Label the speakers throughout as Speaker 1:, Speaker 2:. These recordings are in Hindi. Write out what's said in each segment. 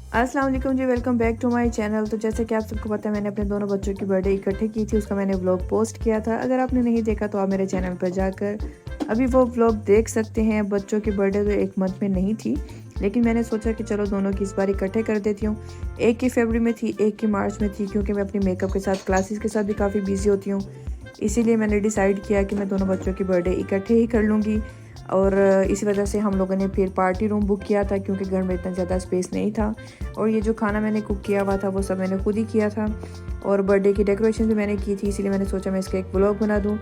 Speaker 1: अस्सलाम वालेकुम जी, welcome back to my channel. तो जैसे कि आप सबको पता है, मैंने अपने दोनों बच्चों की बर्थडे इकट्ठे की थी। उसका मैंने व्लॉग पोस्ट किया था। अगर आपने नहीं देखा तो आप मेरे चैनल पर जाकर अभी वो व्लॉग देख सकते हैं। बच्चों की बर्थडे तो एक मंथ में नहीं थी, लेकिन मैंने सोचा कि चलो दोनों की इस बार इकट्ठे कर देती हूँ। एक की फरवरी में थी, एक की मार्च में थी, क्योंकि मैं अपनी मेकअप के साथ, क्लासेस के साथ भी काफ़ी बिजी होती हूँ। इसीलिए मैंने डिसाइड किया कि मैं दोनों बच्चों की बर्थडे इकट्ठे ही कर लूँगी। और इसी वजह से हम लोगों ने फिर पार्टी रूम बुक किया था, क्योंकि घर में इतना ज़्यादा स्पेस नहीं था। और ये जो खाना मैंने कुक किया हुआ था वो सब मैंने खुद ही किया था, और बर्थडे की डेकोरेशन भी मैंने की थी। इसीलिए मैंने सोचा मैं इसका एक व्लॉग बना दूँ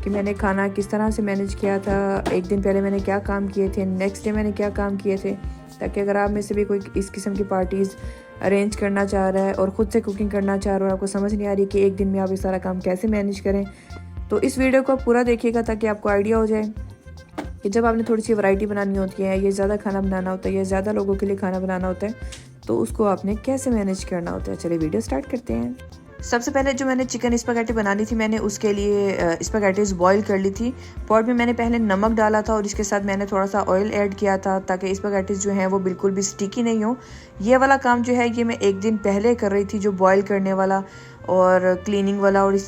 Speaker 1: कि मैंने खाना किस तरह से मैनेज किया था, एक दिन पहले मैंने क्या काम किए थे, नेक्स्ट डे मैंने क्या काम किए थे, ताकि अगर आप में से भी कोई इस किस्म की पार्टीज़ अरेंज करना चाह रहा है और ख़ुद से कुकिंग करना चाह रहा है और आपको समझ नहीं आ रही कि एक दिन में आप ये सारा काम कैसे मैनेज करें, तो इस वीडियो को पूरा देखिएगा ताकि आपको आइडिया हो जाए कि जब आपने थोड़ी सी वैरायटी बनानी होती है, ये ज़्यादा खाना बनाना होता है, या ज़्यादा लोगों के लिए खाना बनाना होता है, तो उसको आपने कैसे मैनेज करना होता है। चलिए वीडियो स्टार्ट करते हैं। सबसे पहले जो मैंने चिकन स्पैगेटी बनानी थी, मैंने उसके लिए स्पैगेटीज बॉईल कर ली थी। पॉट में मैंने पहले नमक डाला था और इसके साथ मैंने थोड़ा सा ऑयल ऐड किया था, ताकि स्पैगेटीज जो हैं वो बिल्कुल भी स्टिकी नहीं हो। ये वाला काम जो है ये मैं एक दिन पहले कर रही थी, जो बॉईल करने वाला और क्लीनिंग वाला, और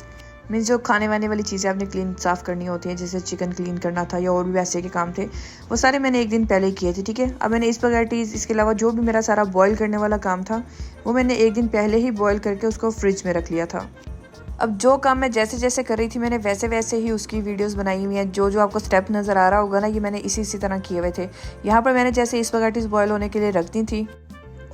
Speaker 1: मीन्स जो खाने वाने वाली चीज़ें आपने क्लीन साफ़ करनी होती हैं, जैसे चिकन क्लीन करना था या और भी वैसे के काम थे, वो सारे मैंने एक दिन पहले किए थे। ठीक है, अब मैंने स्पैगेटीज़, इसके अलावा जो भी मेरा सारा बॉईल करने वाला काम था वो मैंने एक दिन पहले ही बॉईल करके उसको फ्रिज में रख लिया था। अब जो काम मैं जैसे जैसे कर रही थी, मैंने वैसे वैसे ही उसकी वीडियोस बनाई हुई हैं। जो जो आपको स्टेप नज़र आ रहा होगा ना, ये मैंने इसी तरह किए हुए थे। यहाँ पर मैंने जैसे स्पैगेटीज़ बॉईल होने के लिए रख दी थी,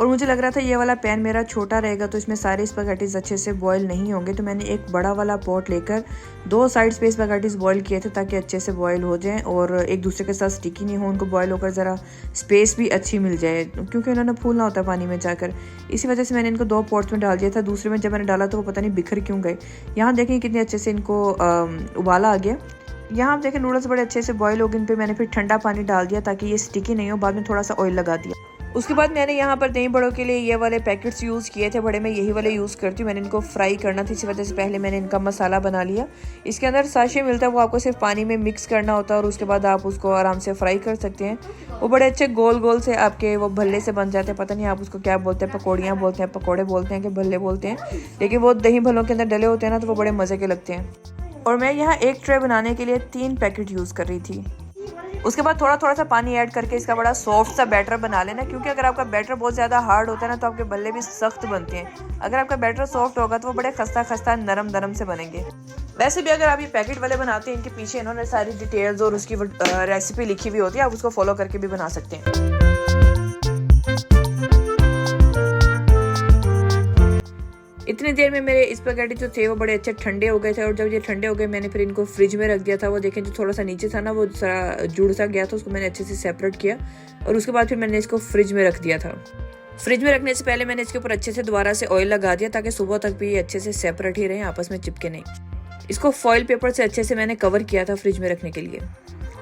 Speaker 1: और मुझे लग रहा था ये वाला पैन मेरा छोटा रहेगा तो इसमें सारे स्पैगेटीज़ अच्छे से बॉईल नहीं होंगे, तो मैंने एक बड़ा वाला पॉट लेकर दो साइड्स पे स्पैगेटीज़ बॉईल किए थे, ताकि अच्छे से बॉईल हो जाएं और एक दूसरे के साथ स्टिकी नहीं हो, उनको बॉईल होकर ज़रा स्पेस भी अच्छी मिल जाए, क्योंकि उन्होंने फूलना होता है पानी में जाकर। इसी वजह से मैंने इनको दो पॉट्स में डाल दिया था। दूसरे में जब मैंने डाला तो वो पता नहीं बिखर क्यों गए। यहाँ देखें कितने अच्छे से इनको उबाला आ गया। यहाँ आप देखें नूडल्स बड़े अच्छे से बॉईल हो गए। इन पर मैंने फिर ठंडा पानी डाल दिया ताकि ये स्टिकी नहीं हो। बाद में थोड़ा सा ऑयल लगा दिया। उसके बाद मैंने यहाँ पर दही बड़ों के लिए ये वाले पैकेट्स यूज़ किए थे। बड़े मैं यही वाले यूज़ करती हूँ। मैंने इनको फ्राई करना था, इसी वजह से पहले मैंने इनका मसाला बना लिया। इसके अंदर साशे मिलता है, वो आपको सिर्फ पानी में मिक्स करना होता है और उसके बाद आप उसको आराम से फ्राई कर सकते हैं। वो बड़े अच्छे गोल गोल से आपके वो भल्ले से बन जाते हैं। पता नहीं आप उसको क्या बोलते हैं, पकौड़ियाँ बोलते हैं, पकौड़े बोलते हैं कि भल्ले बोलते हैं, लेकिन वो दही भल्लों के अंदर डले होते हैं ना, तो वो बड़े मज़े के लगते हैं। और मैं यहाँ एक ट्रे बनाने के लिए 3 पैकेट यूज़ कर रही थी। उसके बाद थोड़ा थोड़ा सा पानी ऐड करके इसका बड़ा सॉफ्ट सा बैटर बना लेना, क्योंकि अगर आपका बैटर बहुत ज़्यादा हार्ड होता है ना, तो आपके बल्ले भी सख्त बनते हैं। अगर आपका बैटर सॉफ्ट होगा तो वो बड़े खस्ता खस्ता नरम नरम से बनेंगे। वैसे भी अगर आप ये पैकेट वाले बनाते हैं, इनके पीछे इन्होंने सारी डिटेल्स और उसकी रेसिपी लिखी हुई होती है, आप उसको फॉलो करके भी बना सकते हैं। इतनी देर में मेरे स्पैगेटी जो थे वो बड़े अच्छे ठंडे हो गए थे, और जब ये ठंडे हो गए मैंने फिर इनको फ्रिज में रख दिया था। वो देखें जो थोड़ा सा नीचे था ना, वो सारा जुड़ सा गया था, उसको मैंने अच्छे से सेपरेट किया और उसके बाद फिर मैंने इसको फ्रिज में रख दिया था। फ्रिज में रखने से पहले मैंने इसके ऊपर अच्छे से दोबारा से ऑयल लगा दिया, ताकि सुबह तक भी ये अच्छे से सेपरेट ही रहे, आपस में चिपके नहीं। इसको फॉइल पेपर से अच्छे से मैंने कवर किया था फ्रिज में रखने के लिए।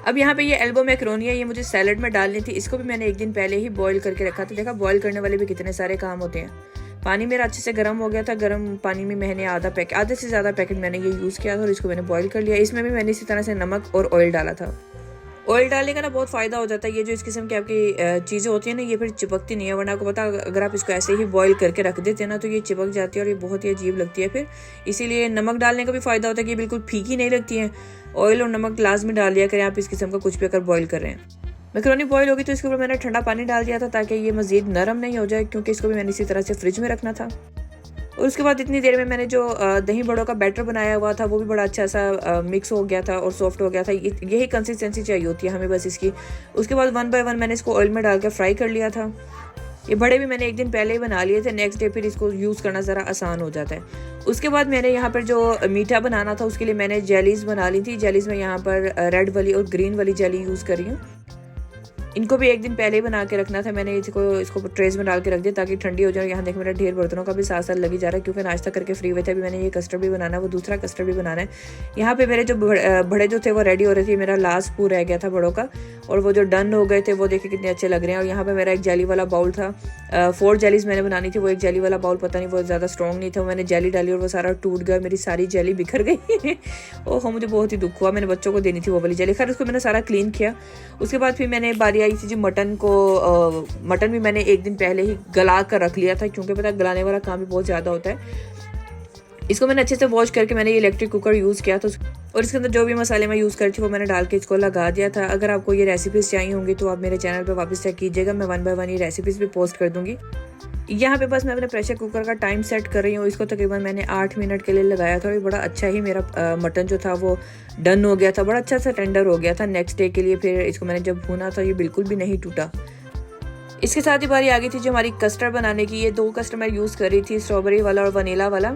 Speaker 1: अब यहाँ पे ये एल्बो मैक्रोनी है, ये मुझे सैलड में डालनी थी। इसको भी मैंने एक दिन पहले ही बॉईल करके रखा था। देखा, बॉईल करने वाले भी कितने सारे काम होते हैं। पानी मेरा अच्छे से गर्म हो गया था। गर्म पानी में मैंने आधे से ज़्यादा पैकेट मैंने ये यूज़ किया था और इसको मैंने बॉईल कर लिया। इसमें भी मैंने इसी तरह से नमक और ऑयल डाला था। ऑयल डालने का ना बहुत फ़ायदा हो जाता है। ये जो इस किस्म की आपकी चीज़ें होती हैं ना, ये फिर चिपकती नहीं है। वरना आपको पता, अगर आप इसको ऐसे ही बॉईल करके रख देते हैं ना, तो ये चिपक जाती है और ये बहुत ही अजीब लगती है फिर। इसीलिए नमक डालने का भी फ़ायदा होता है कि बिल्कुल फीकी नहीं लगती है। ऑयल और नमक लाजमी डाल दिया करें आप इस किस्म का कुछ भी अगर बॉईल कर रहे हैं। मैक्रोनी बॉईल होगी तो इसके ऊपर मैंने ठंडा पानी डाल दिया था, ताकि ये मज़ीद नरम नहीं हो जाए, क्योंकि इसको भी मैंने इसी तरह से फ्रिज में रखना था। और उसके बाद इतनी देर में मैंने जो दही बड़ों का बैटर बनाया हुआ था, वो भी बड़ा अच्छा सा मिक्स हो गया था और सॉफ्ट हो गया था। यही कंसिस्टेंसी चाहिए होती है हमें बस इसकी। उसके बाद 1 बाय 1 मैंने इसको ऑयल में डाल के फ्राई कर लिया था। ये बड़े भी मैंने एक दिन पहले ही बना लिए थे, नेक्स्ट डे फिर इसको यूज़ करना ज़रा आसान हो जाता है। उसके बाद मैंने यहाँ पर जो मीठा बनाना था, उसके लिए मैंने जेलीज़ बना ली थी। जेलीज़ में यहाँ पर रेड वाली और ग्रीन वाली जेली यूज़ कर रही हूँ। इनको भी एक दिन पहले ही बना के रखना था। मैंने इसको ट्रेस में डाल के रख दिया ताकि ठंडी हो जाए। यहाँ देख मेरा ढेर बर्तनों का भी साथ साथ लगी जा रहा है, क्योंकि नाश्ता करके फ्री हुए थे। अभी मैंने ये कस्टर्ड भी बनाना है, वो दूसरा कस्टर्ड भी बनाना है। यहाँ पे मेरे जो बड़े जो थे वो रेडी हो रहे थे। मेरा लास्ट पूर रह गया था बड़ों का, और वो जो डन हो गए थे वो देखे कितने अच्छे लग रहे हैं। और यहाँ पे मेरा एक जेली वाला बाउल था। 4 जेलीज मैंने बनानी थी। वो एक जेली वाला बाउल पता नहीं वो ज़्यादा स्ट्रॉन्ग नहीं था, मैंने जेली डाली और वो सारा टूट गया, मेरी सारी जेली बिखर गई। ओह मुझे बहुत ही दुख हुआ। मैंने बच्चों को देनी थी वो वाली जेली। खैर उसको मैंने सारा क्लीन किया। उसके बाद फिर मैंने बारी ले आई थी जी मटन को। मटन भी मैंने एक दिन पहले ही गला कर रख लिया था, क्योंकि पता है गलाने वाला काम भी बहुत ज़्यादा होता है। इसको मैंने अच्छे से वॉश करके मैंने ये इलेक्ट्रिक कुकर यूज़ किया था, और इसके अंदर जो भी मसाले मैं यूज़ करती थी वो मैंने डाल के इसको लगा दिया था। अगर आपको ये रेसिपीज़ चाहिए होंगी तो आप मेरे चैनल पर वापस चेक कीजिएगा, मैं 1 बाय 1 ये रेसिपीज़ भी पोस्ट कर दूँगी। यहाँ पे बस मैं अपने प्रेशर कुकर का टाइम सेट कर रही हूँ। इसको तकरीबन मैंने 8 मिनट के लिए लगाया था, और बड़ा अच्छा ही मेरा मटन जो था वो डन हो गया था, बड़ा अच्छा सा टेंडर हो गया था। नेक्स्ट डे के लिए फिर इसको मैंने जब भूना था ये बिल्कुल भी नहीं टूटा। इसके साथ ही बारी आ गई थी जो हमारी कस्टर्ड बनाने की। ये 2 कस्टर्ड मैं यूज़ कर रही थी, स्ट्रॉबेरी वाला और वनीला वाला।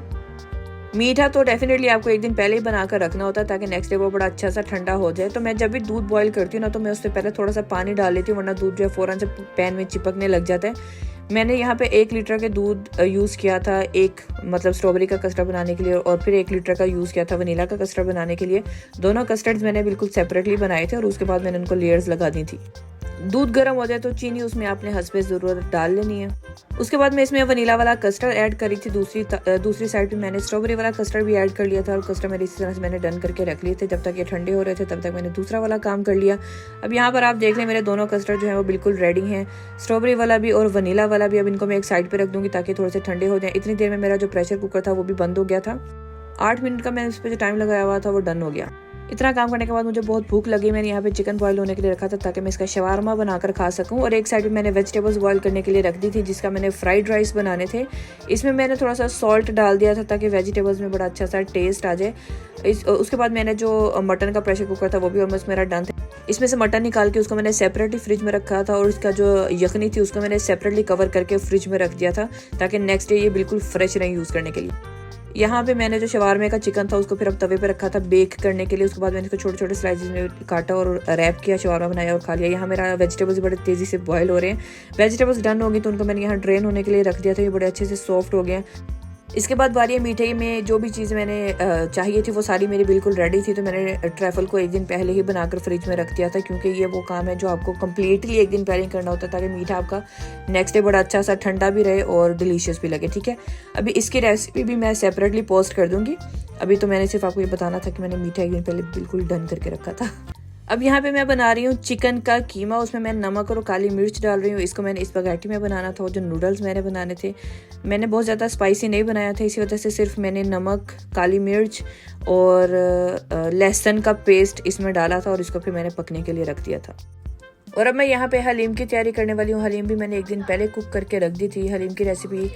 Speaker 1: मीठा तो डेफिनेटली आपको एक दिन पहले ही बना कर रखना होता है, ताकि नेक्स्ट डे वो बड़ा अच्छा सा ठंडा हो जाए। तो मैं जब भी दूध बॉईल करती हूँ ना, तो मैं उससे पहले थोड़ा सा पानी डाल लेती हूँ, वरना दूध जो है फ़ौरन से पैन में चिपकने लग जाता है। मैंने यहाँ पे 1 लीटर के दूध यूज़ किया था, एक मतलब स्ट्रॉबेरी का कस्टर्ड बनाने के लिए, और फिर 1 लीटर का यूज़ किया था वनीला का कस्टर्ड बनाने के लिए। दोनों कस्टर्ड्स मैंने बिल्कुल सेपरेटली बनाए थे, और उसके बाद मैंने उनको लेयर्स लगा दी थी। दूध गर्म हो जाए तो चीनी उसमें आपने हस्बे ज़रूरत डाल लेनी है। उसके बाद मैं इसमें वनीला वाला कस्टर्ड ऐड करी थी। दूसरी साइड पे मैंने स्ट्रॉबेरी वाला कस्टर्ड भी ऐड कर लिया था, और कस्टर्ड मेरे इसी तरह से मैंने डन करके रख लिए थे। जब तक ये ठंडे हो रहे थे तब तक मैंने दूसरा वाला काम कर लिया। अब यहाँ पर आप देख लें मेरे दोनों कस्टर्ड जो है वो बिल्कुल रेडी हैं, स्ट्रॉबेरी वाला भी और वनीला वाला भी। अब इनको मैं एक साइड पर रख दूँगी ताकि थोड़े से ठंडे हो जाए। इतनी देर में मेरा जो प्रेशर कुकर था वो भी बंद हो गया था। 8 मिनट का मैंने इस पर जो टाइम लगाया हुआ था वो डन हो गया। इतना काम करने के बाद मुझे बहुत भूख लगी। मैंने यहाँ पे चिकन बॉईल होने के लिए रखा था ताकि मैं इसका शवारमा बनाकर खा सकूं, और एक साइड पे मैंने वेजिटेबल्स बॉईल करने के लिए रख दी थी, जिसका मैंने फ्राइड राइस बनाने थे। इसमें मैंने थोड़ा सा सॉल्ट डाल दिया था ताकि वेजिटेबल्स में बड़ा अच्छा सा टेस्ट आ जाए। उसके बाद मैंने जो मटन का प्रेशर कुकर था वो भी ऑलमोस्ट मेरा डन था। इसमें से मटन निकाल के उसको मैंने सेपरेटली फ्रिज में रखा था, और इसका जो यखनी थी उसको मैंने सेपरेटली कवर करके फ्रिज में रख दिया था, ताकि नेक्स्ट डे ये बिल्कुल फ्रेश रहे यूज़ करने के लिए। यहाँ पे मैंने जो शवारमे का चिकन था उसको फिर अब तवे पे रखा था बेक करने के लिए। उसके बाद मैंने इसको छोटे छोटे स्लाइसेस में काटा और रैप किया, शवारमा बनाया और खा लिया। यहाँ मेरा वेजिटेबल्स बड़े तेज़ी से बॉयल हो रहे हैं। वेजिटेबल्स डन होंगी तो उनको मैंने यहाँ ड्रेन होने के लिए रख दिया था, ये बड़े अच्छे से सॉफ्ट हो गए। इसके बाद बारी मीठे में जो भी चीज़ मैंने चाहिए थी वो सारी मेरी बिल्कुल रेडी थी। तो मैंने ट्रैफल को एक दिन पहले ही बनाकर फ्रिज में रख दिया था, क्योंकि ये वो काम है जो आपको कम्प्लीटली एक दिन पहले ही करना होता है, ताकि मीठा आपका नेक्स्ट डे बड़ा अच्छा सा ठंडा भी रहे और डिलीशियस भी लगे। ठीक है, अभी इसकी रेसिपी भी मैं सेपरेटली पोस्ट कर दूँगी। अभी तो मैंने सिर्फ आपको ये बताना था कि मैंने मीठा एक दिन पहले बिल्कुल डन करके रखा था। अब यहाँ पे मैं बना रही हूँ चिकन का कीमा। उसमें मैं नमक और काली मिर्च डाल रही हूँ। इसको मैंने स्पैगेटी में बनाना था, और जो नूडल्स मैंने बनाने थे मैंने बहुत ज़्यादा स्पाइसी नहीं बनाया था, इसी वजह से सिर्फ मैंने नमक, काली मिर्च और लहसुन का पेस्ट इसमें डाला था, और इसको फिर मैंने पकने के लिए रख दिया था। और अब मैं यहाँ पे हलीम की तैयारी करने वाली हूँ। हलीम भी मैंने एक दिन पहले कुक करके रख दी थी। हलीम की रेसिपी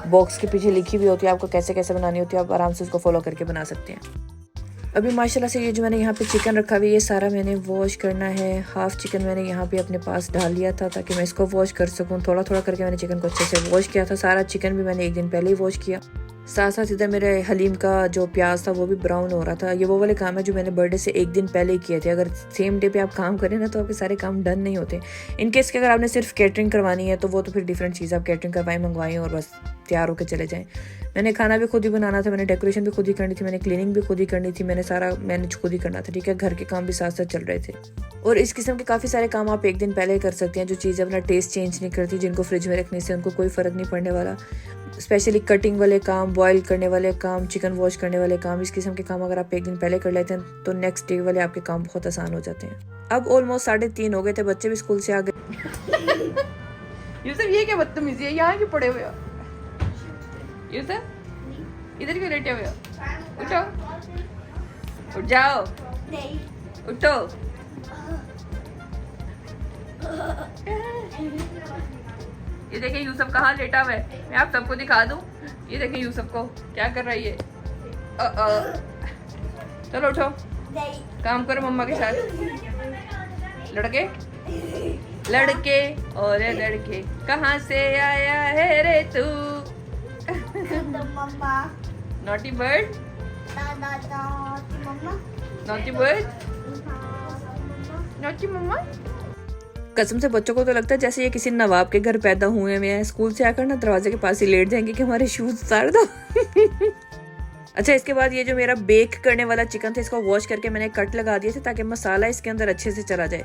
Speaker 1: बॉक्स के पीछे लिखी हुई होती है, आपको कैसे कैसे बनानी होती है, आप आराम से उसको फॉलो करके बना सकते हैं। अभी माशाल्लाह से ये जो मैंने यहाँ पे चिकन रखा हुआ है ये सारा मैंने वॉश करना है। हाफ चिकन मैंने यहाँ पे अपने पास डाल लिया था ताकि मैं इसको वॉश कर सकूँ। थोड़ा थोड़ा करके मैंने चिकन को अच्छे से वॉश किया था। सारा चिकन भी मैंने एक दिन पहले ही वॉश किया। साथ साथ इधर मेरे हलीम का जो प्याज था वो भी ब्राउन हो रहा था। ये वो वाले काम है जो मैंने बर्थडे से एक दिन पहले ही किए थे। अगर सेम डे पे आप काम करें ना तो आपके सारे काम डन नहीं होते। इनकेस कि अगर आपने सिर्फ कैटरिंग करवानी है तो वो तो फिर डिफरेंट चीज़, आप कैटरिंग करवाएं, मंगवाएं और बस तैयार होकर चले जाएं। मैंने खाना भी खुद ही बनाना था, मैंने डेकोरेशन भी खुद ही करनी थी, मैंने क्लीनिंग भी खुद ही करनी थी, मैंने सारा मैनेज खुद ही करना था। ठीक है, घर के काम भी साथ साथ चल रहे थे। और इस किस्म के काफ़ी सारे काम आप एक दिन पहले कर सकते हैं, जो चीज़ें अपना टेस्ट चेंज नहीं करती, जिनको फ्रिज में रखने से उनको कोई फ़र्क नहीं पड़ने वाला। स्पेशली कटिंग वाले काम, बॉयल करने वाले काम, चिकन वॉश करने वाले काम, इस किस्म के काम अगर आप एक दिन पहले कर लेते हैं तो नेक्स्ट डे वाले आपके काम बहुत आसान हो जाते हैं। अब ऑलमोस्ट 3:30 हो गए थे, बच्चे भी स्कूल से आ गए। यूसुफ ये क्या बदतमीजी है, यहाँ क्यों पड़े हुए हो? यूसुफ इधर क्यों लेटे हुए हो? उठो, उठ जाओ, उठो। ये देखिए यूसुफ कहाँ लेटा हुआ है, मैं आप सबको दिखा दूं। ये देखिए यूसुफ को क्या कर रही है। चलो उठो, काम करो मम्मा के साथ। लड़के लड़के और लड़के कहाँ से आया है रे तू? Naughty bird, naughty bird, naughty mama. कसम से बच्चों को तो लगता है जैसे ये किसी नवाब के घर पैदा हुए हैं। स्कूल से आकर ना दरवाजे के पास ही लेट जाएंगे कि हमारे शूज उतार दो। अच्छा, इसके बाद ये जो मेरा बेक करने वाला चिकन था इसको वॉश करके मैंने कट लगा दिए थे ताकि मसाला इसके अंदर अच्छे से चला जाए।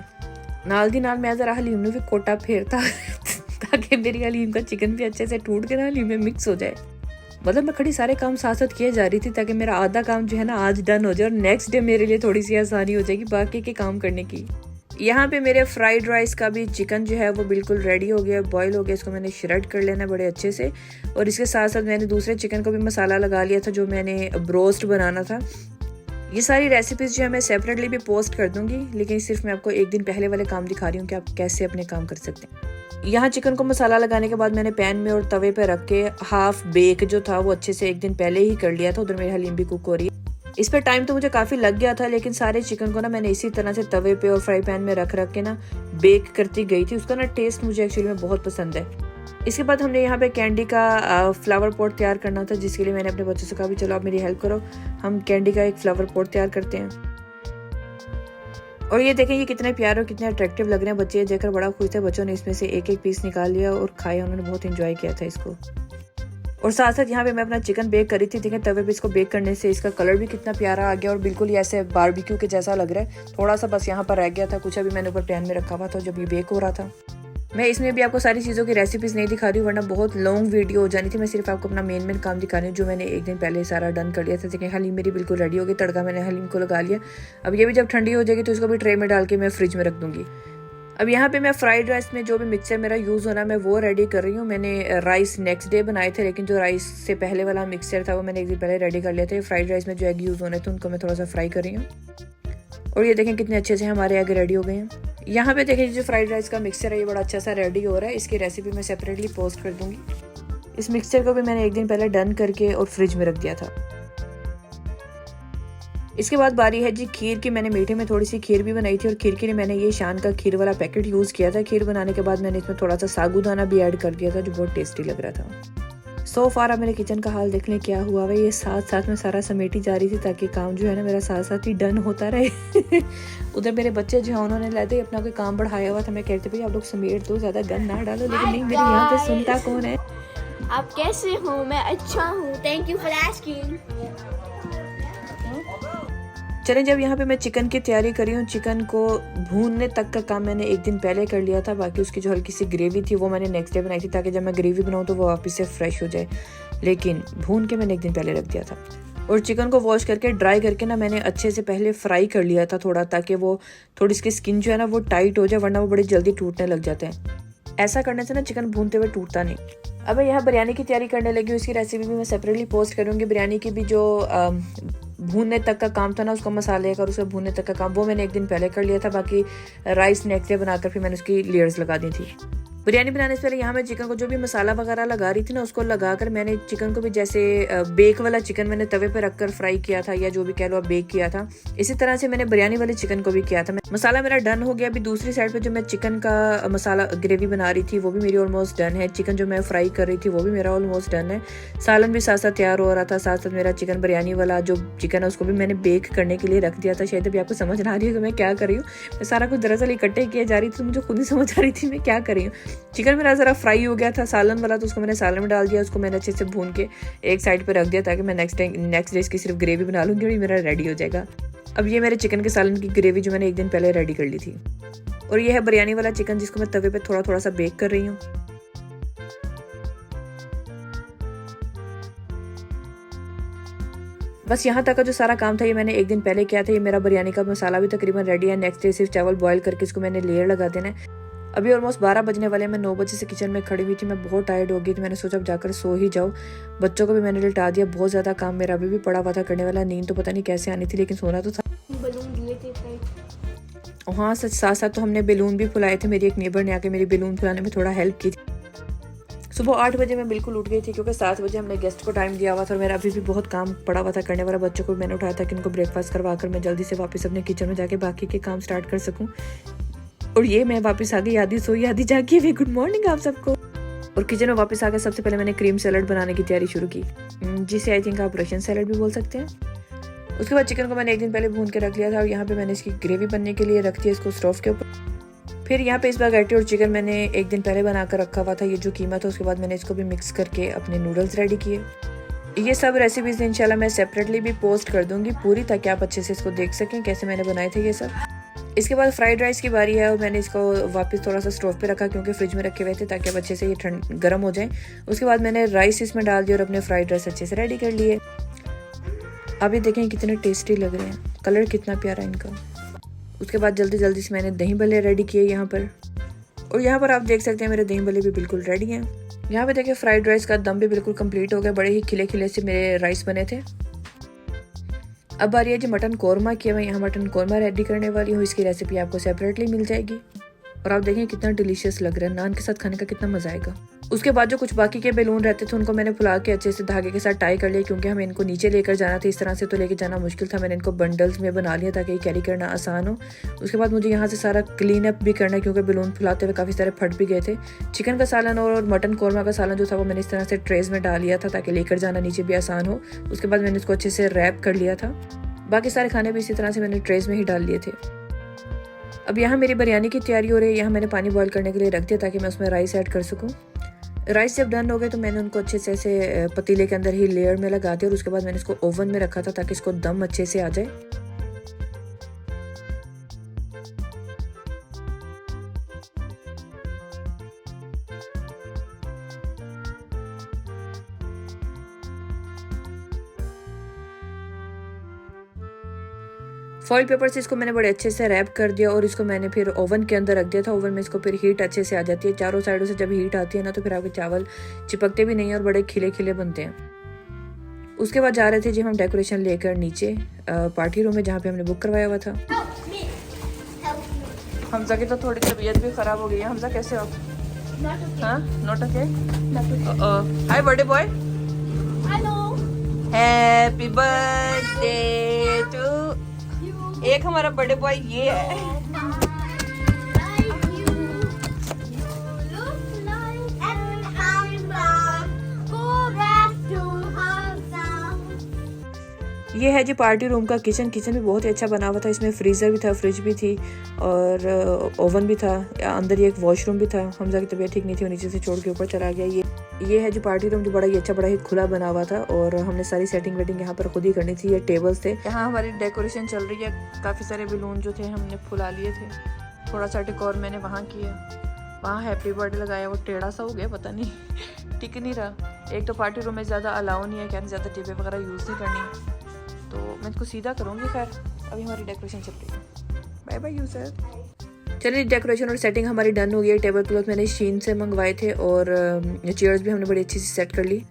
Speaker 1: नाल दी नाल मैं जरा हलीम ने भी कोटा फेरता ताकि मेरी हलीम का चिकन भी अच्छे से टूट के ना हलीम में मिक्स हो जाए। मतलब मैं खड़ी सारे काम साथ साथ किए जा रही थी ताकि मेरा आधा काम जो है ना आज डन हो जाए और नेक्स्ट डे मेरे लिए थोड़ी सी आसानी हो जाएगी बाकी के काम करने की। यहाँ पे मेरे फ्राइड राइस का भी चिकन जो है वो बिल्कुल रेडी हो गया, बॉईल हो गया। इसको मैंने श्रेड कर लेना बड़े अच्छे से। और इसके साथ साथ मैंने दूसरे चिकन को भी मसाला लगा लिया था जो मैंने ब्रोस्ट बनाना था। ये सारी रेसिपीज़ जो है मैं सेपरेटली भी पोस्ट कर दूंगी, लेकिन सिर्फ मैं आपको एक दिन पहले वाले काम दिखा रही हूँ कि आप कैसे अपने काम कर सकते हैं। यहाँ चिकन को मसाला लगाने के बाद मैंने पैन में और तवे पे रख के हाफ बेक जो था वो अच्छे से एक दिन पहले ही कर लिया था। उधर मेरी हलीम भी कुक हो रही है। इस पर टाइम तो मुझे काफ़ी लग गया था, लेकिन सारे चिकन को ना मैंने इसी तरह से तवे पे और फ्राई पैन में रख के ना बेक करती गई थी। उसका ना टेस्ट मुझे एक्चुअली में बहुत पसंद है। इसके बाद हमने यहाँ पे कैंडी का फ्लावर पॉट तैयार करना था, जिसके लिए मैंने अपने बच्चों से कहा भी चलो आप मेरी हेल्प करो, हम कैंडी का एक फ्लावर पॉट तैयार करते हैं। और ये देखें ये कितने प्यारे और कितने अट्रैक्टिव लग रहे हैं। बच्चे देखकर बड़ा खुश थे। बच्चों ने इसमें से एक एक पीस निकाल लिया और खाया, उन्होंने बहुत इंजॉय किया था इसको। और साथ साथ यहाँ पे मैं अपना चिकन बेक करी थी। देखें तवे पे इसको बेक करने से इसका कलर भी कितना प्यारा आ गया और बिल्कुल ये ऐसे बारबेक्यू के जैसा लग रहा है। थोड़ा सा बस यहाँ पर रह गया था, कुछ अभी मैंने ऊपर पैन में रखा हुआ था जब ये बेक हो रहा था। मैं इसमें भी आपको सारी चीज़ों की रेसिपीज़ नहीं दिखा रही हूँ, वरना बहुत लॉन्ग वीडियो हो जानी थी। मैं सिर्फ आपको अपना मेन काम दिखा रही हूँ जो मैंने एक दिन पहले सारा डन कर लिया था। देखिए हलीम मेरी बिल्कुल रेडी हो गई। तड़का मैंने हलीम को लगा लिया। अब ये भी जब ठंडी हो जाएगी तो इसको भी ट्रे में डाल के मैं फ्रिज में रख दूँगी। अब यहाँ पे मैं फ्राइड राइस में जो भी मिक्सचर मेरा यूज़ होना मैं वो रेडी कर रही हूँ। मैंने राइस नेक्स्ट डे बनाए थे, लेकिन जो राइस से पहले वाला मिक्सचर था वो मैंने एक दिन पहले रेडी कर लिया था। फ्राइड राइस में जो एग यूज़ होने थे उनको मैं थोड़ा सा फ्राई कर रही हूँ। और ये देखें कितने अच्छे से हमारे एग रेडी हो गए हैं। यहाँ पे देखें जो फ्राइड राइस का मिक्सचर है ये बड़ा अच्छा सा रेडी हो रहा है। इसकी रेसिपी मैं सेपरेटली पोस्ट कर दूँगी। इस मिक्सचर को भी मैंने एक दिन पहले डन करके और फ्रिज में रख दिया था। इसके बाद बारी है जी खीर की। मैंने मीठे में थोड़ी सी खीर भी बनाई थी और खीर के लिए मैंने ये शान का खीर वाला पैकेट यूज़ किया था। खीर बनाने के बाद मैंने इसमें थोड़ा सा साबूदाना भी ऐड कर दिया था जो बहुत टेस्टी लग रहा था। सो फार अब मेरे किचन का हाल देख लें क्या हुआ है। ये साथ साथ में सारा समेटी जा रही थी ताकि काम जो है ना मेरा साथ साथ ही डन होता रहे। उधर मेरे बच्चे जो है उन्होंने लाते अपना कोई काम बढ़ाया हुआ था। मैं कहती भाई आप लोग समेट दो, ज़्यादा गंद ना डालो, लेकिन नहीं, मेरे यहाँ पे सुनता कौन है।
Speaker 2: आप कैसे हो? मैं अच्छा हूँ, थैंक यू फॉर आस्किंग।
Speaker 1: चलें जब यहाँ पे मैं चिकन की तैयारी कर रही हूँ, चिकन को भूनने तक का काम मैंने एक दिन पहले कर लिया था। बाकी उसकी जो हल्की सी ग्रेवी थी वो मैंने नेक्स्ट डे बनाई थी ताकि जब मैं ग्रेवी बनाऊँ तो वो वापस से फ्रेश हो जाए। लेकिन भून के मैंने एक दिन पहले रख दिया था। और चिकन को वॉश करके ड्राई करके ना मैंने अच्छे से पहले फ्राई कर लिया था थोड़ा, ताकि वो थोड़ी इसकी स्किन जो है ना वो टाइट हो जाए, वरना वो बड़ी जल्दी टूटने लग जाते हैं। ऐसा करने से ना चिकन भूनते हुए टूटता नहीं। अब मैं यहाँ बिरयानी की तैयारी करने लगी हूँ। इसकी रेसिपी भी मैं सेपरेटली पोस्ट करूँगी। बिरयानी की भी जो भूनने तक का काम था ना, उसका मसाले का और उसका भूनने तक का काम वो मैंने एक दिन पहले कर लिया था। बाकी राइस नेक्स्ट डे बनाकर फिर मैंने उसकी लेयर्स लगा दी थी। बिरयानी बनाने से पहले यहाँ मैं चिकन को जो भी मसाला वगैरह लगा रही थी ना, उसको लगाकर मैंने चिकन को भी जैसे बेक वाला चिकन मैंने तवे पे रखकर फ्राई किया था, या जो भी कह लो आप बेक किया था, इसी तरह से मैंने बिरयानी वाले चिकन को भी किया था। मसाला मेरा डन हो गया। अभी दूसरी साइड पे जो मैं चिकन का मसाला ग्रेवी बना रही थी वो भी मेरी ऑलमोस्ट डन है। चिकन जो मैं फ्राई कर रही थी वो भी मेरा ऑलमोस्ट डन है। सालन भी साथ साथ तैयार हो रहा था। साथ साथ मेरा चिकन बिरयानी वाला जो चिकन है उसको भी मैंने बेक करने के लिए रख दिया था। शायद अभी आपको समझ आ रही है कि मैं क्या कर रही हूँ। मैं सारा कुछ दरअसल इकट्ठे किए जा रही थी तो मुझे खुद ही समझ आ रही थी मैं क्या कर रही हूँ। चिकन मेरा जरा फ्राई हो गया था सालन वाला, तो उसको मैंने सालन में डाल दिया। उसको मैंने अच्छे से भून के एक साइड पे रख दिया ताकि मैं नेक्स्ट डे इसकी सिर्फ ग्रेवी बना लूँगी और मेरा रेडी हो जाएगा। अब ये मेरे चिकन के सालन की ग्रेवी जो मैंने एक दिन पहले रेडी कर ली थी। और ये है बिरयानी वाला चिकन जिसको मैं तवे पे थोड़ा थोड़ा सा बेक कर रही हूँ। बस यहाँ तक का जो सारा काम था ये मैंने एक दिन पहले किया था। ये मेरा बिरयानी का मसाला भी तकरीबन रेडी है। नेक्स्ट डे सिर्फ चावल बॉईल करके इसको मैंने लेयर लगा देना है। अभी ऑलमोस्ट 12 बजने वाले। मैं 9 बजे से किचन में खड़ी हुई थी। मैं बहुत टायर्ड हो गई थी। मैंने सोचा अब जाकर सो ही जाऊँ। बच्चों को भी मैंने लिटा दिया। बहुत ज़्यादा काम मेरा अभी भी पड़ा हुआ था करने वाला। नींद तो पता नहीं कैसे आनी थी, लेकिन सोना तो था। हाँ सच, साथ साथ तो हमने बैलून भी फुलाए थे। मेरी एक नेबर ने आके मेरी बैलून फुलाने में थोड़ा हेल्प की थी। सुबह 8 बजे मैं बिल्कुल उठ गई थी क्योंकि 7 बजे हमने गेस्ट को टाइम दिया हुआ था और मेरा अभी भी बहुत काम पड़ा हुआ था करने वाला। बच्चों को मैंने उठाया था कि उनको ब्रेकफास्ट करवा कर मैं जल्दी से वापस अपने किचन में जाके बाकी के काम स्टार्ट कर सकूँ। और ये मैं वापस आ गई, आधी सोई आधी जागी हुई। गुड मॉर्निंग आप सबको। और किचन में वापस आकर सबसे पहले मैंने क्रीम सैलड बनाने की तैयारी शुरू की, जिसे आई थिंक आप रशियन सैलड भी बोल सकते हैं। उसके बाद चिकन को मैंने एक दिन पहले भून के रख लिया था और यहाँ पे मैंने इसकी ग्रेवी बनने के लिए रख दिया इसको स्टोव के ऊपर। फिर यहाँ पे स्पैगेटी और चिकन मैंने एक दिन पहले बनाकर रखा हुआ था, ये जो कीमा था। उसके बाद मैंने इसको भी मिक्स करके अपने नूडल्स रेडी किए। ये सब रेसिपीज इंशाल्लाह मैं सेपरेटली भी पोस्ट कर दूंगी पूरी, ताकि आप अच्छे से इसको देख सकें कैसे मैंने बनाए थे ये सब। इसके बाद फ्राइड राइस की बारी है और मैंने इसको वापस थोड़ा सा स्टोव पे रखा क्योंकि फ्रिज में रखे हुए थे ताकि अब अच्छे से ये गर्म हो जाए। उसके बाद मैंने राइस इसमें डाल दिया और अपने फ्राइड राइस अच्छे से रेडी कर लिए। अब ये देखें कितने टेस्टी लग रहे हैं, कलर कितना प्यारा इनका। उसके बाद जल्दी जल्दी से मैंने दही भल्ले रेडी किए यहाँ पर। और यहाँ पर आप देख सकते हैं मेरे दही भल्ले भी बिल्कुल रेडी हैं। यहाँ पे देखिए फ्राइड राइस का दम भी बिल्कुल कंप्लीट हो गया, बड़े ही खिले खिले से मेरे राइस बने थे। अब बारी है जी मटन कोरमा की। मैं यहाँ मटन कोरमा रेडी करने वाली हूँ, इसकी रेसिपी आपको सेपरेटली मिल जाएगी। और आप देखें कितना डिलीशियस लग रहा है, नान के साथ खाने का कितना मजा आएगा। उसके बाद जो कुछ बाकी के बैलून रहते थे उनको मैंने फुला के अच्छे से धागे के साथ टाई कर लिया, क्योंकि हमें इनको नीचे लेकर जाना था। इस तरह से तो लेके जाना मुश्किल था, मैंने इनको बंडल्स में बना लिया ताकि कैरी करना आसान हो। उसके बाद मुझे यहाँ से सारा क्लीन अप भी करना है, क्योंकि बैलून फुलाते हुए काफ़ी सारे फट भी गए थे। चिकन का सालन और मटन कोरमा का सालन जो था वो मैंने इस तरह से ट्रेज में डाल लिया था ताकि लेकर जाना नीचे भी आसान हो। उसके बाद मैंने इसको अच्छे से रैप कर लिया था। बाकी सारे खाने भी इसी तरह से मैंने ट्रेज में ही डाल लिए थे। अब यहाँ मेरी बिरयानी की तैयारी हो रही है। यहाँ मैंने पानी बॉईल करने के लिए रख दिया ताकि मैं उसमें राइस ऐड कर सकूँ। राइस जब डन हो गए तो मैंने उनको अच्छे से ऐसे पतीले के अंदर ही लेयर में लगा दिया और उसके बाद मैंने इसको ओवन में रखा था ताकि इसको दम अच्छे से आ जाए। फॉइल पेपर से इसको मैंने बड़े अच्छे से रैप कर दिया और इसको मैंने फिर ओवन के अंदर रख दिया था। ओवन में इसको फिर हीट अच्छे से आ जाती है, चारों साइडों से जब हीट आती है ना तो फिर आपके चावल चिपकते भी नहीं और बड़े खिले खिले बनते हैं। उसके बाद जा रहे थे जी हम डेकोरेशन लेकर नीचे पार्टी रूम में, जहाँ पे हमने बुक करवाया हुआ था। हमजा की तो थोड़ी तबीयत भी खराब हो गई है। हमजा कैसे हो? हाँ, not okay. Hi birthday boy.
Speaker 2: Hello.
Speaker 1: Happy birthday to. एक हमारा बर्थडे बॉय ये है। ये है जी पार्टी रूम का किचन। किचन भी बहुत ही अच्छा बना हुआ था, इसमें फ्रीज़र भी था, फ्रिज भी थी और ओवन भी था। अंदर ये एक वॉशरूम भी था। हमजा की तबीयत ठीक नहीं थी, वो नीचे से छोड़ के ऊपर चला गया। ये है जी पार्टी रूम, जो बड़ा ही अच्छा, बड़ा ही खुला बना हुआ था और हमने सारी सेटिंग वेटिंग यहाँ पर खुद ही करनी थी। ये टेबल्स थे। यहाँ हमारी डेकोरेशन चल रही है, काफ़ी सारे बैलून जो थे हमने फुला लिए थे। थोड़ा सा डेकोर मैंने वहाँ किया, वहाँ हैप्पी बर्थडे लगाया, वो टेढ़ा सा हो गया, पता नहीं टिक नहीं रहा। एक तो पार्टी रूम में ज़्यादा अलाउ नहीं है, कहते ज़्यादा टेबल वगैरह यूज़ नहीं करनी, तो मैं इसको सीधा करूँगी। खैर अभी हमारी डेकोरेशन चल रही है। Bye bye user. चलिए डेकोरेशन और सेटिंग हमारी डन हो गई है। टेबल क्लॉथ मैंने शीन से मंगवाए थे और चेयर्स भी हमने बड़ी अच्छी से सेट कर ली।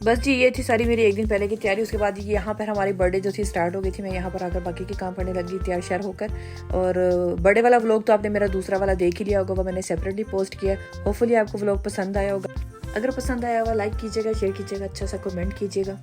Speaker 1: बस जी ये थी सारी मेरी एक दिन पहले की तैयारी। उसके बाद यहाँ पर हमारी बर्थडे जो थी स्टार्ट हो गई थी। मैं यहाँ पर आकर बाकी के काम करने लगी तैयार श्यार होकर। और बर्थडे वाला व्लॉग तो आपने मेरा दूसरा वाला देख ही लिया होगा, वो मैंने सेपरेटली पोस्ट किया। होपफुली आपको व्लॉग पसंद आया होगा। अगर पसंद आया हुआ लाइक कीजिएगा, शेयर कीजिएगा, अच्छा सा कमेंट कीजिएगा।